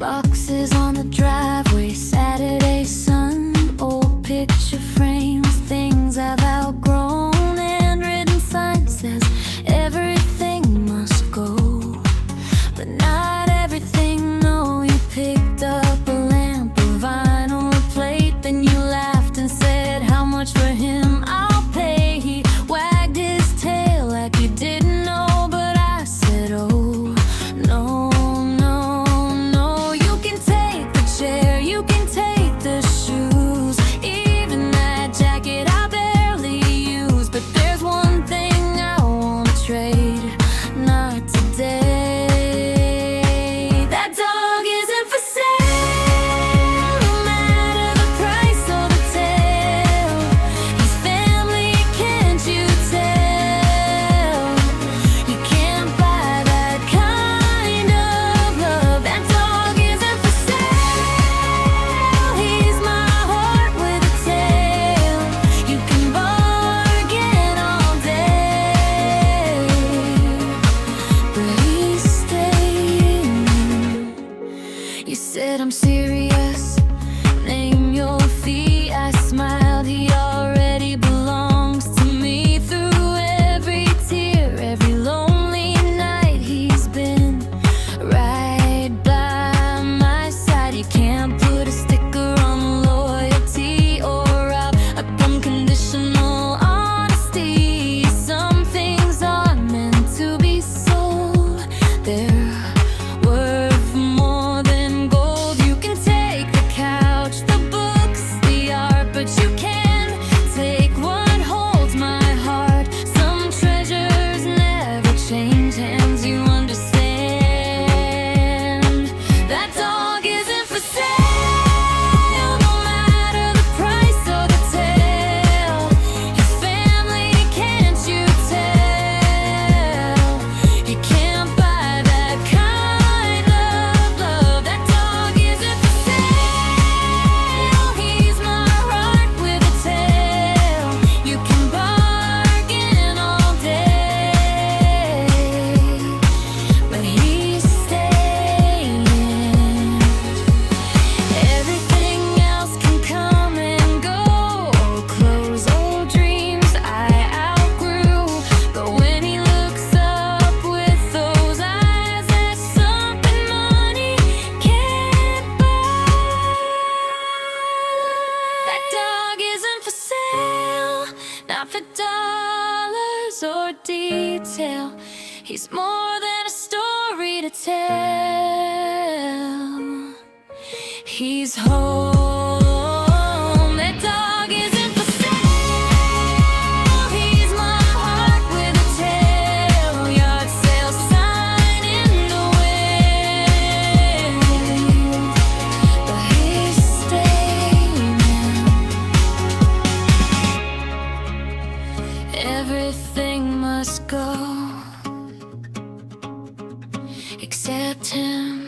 Boxes on the driveway, Saturday sun, old picture frames, things I've outgrown. Handwritten sign says everything must go, but not everything. No, you picked up a lamp, a vinyl plate, then you laughed and said, how much for him? I'll pay. He wagged his tail like you didn't know, but I said, oh, no. You can take the shoes, even that jacket I barely use. But there's one thing I won't trade, not today. That dog isn't for sale, no matter the price or the tale. He's family, can't you tell? You can't buy that kind of love. That dog isn't for sale. You said I'm serious, name your fee. I smiled, he already belongs to me. Through every tear, every lonely night, he's been right by my side. You can't put a sticker on loyalty or rob unconditional honesty. Some things are meant to be sold, they're worth more than gold. You can take the couch, the books, the art, but you can't take what holds my heart. Some treasures never change hands, you understand. That dog isn't for sale, no matter the price or the tale. His family, can't you tell? You can't buy that kind of love. That dog isn't for sale. He's my heart with a tail. You can bargain all day, but he's staying. Everything else can come and go, old clothes, old dreams I outgrew. But when he looks up with those eyes, there's something money can't buy. That dog isn't for sale, not for dollars or detail. He's more than a story to tell. He's home. That dog isn't for sale. He's my heart with a tail. Yard sale sign in the wind, but he's staying. Everything must go except him.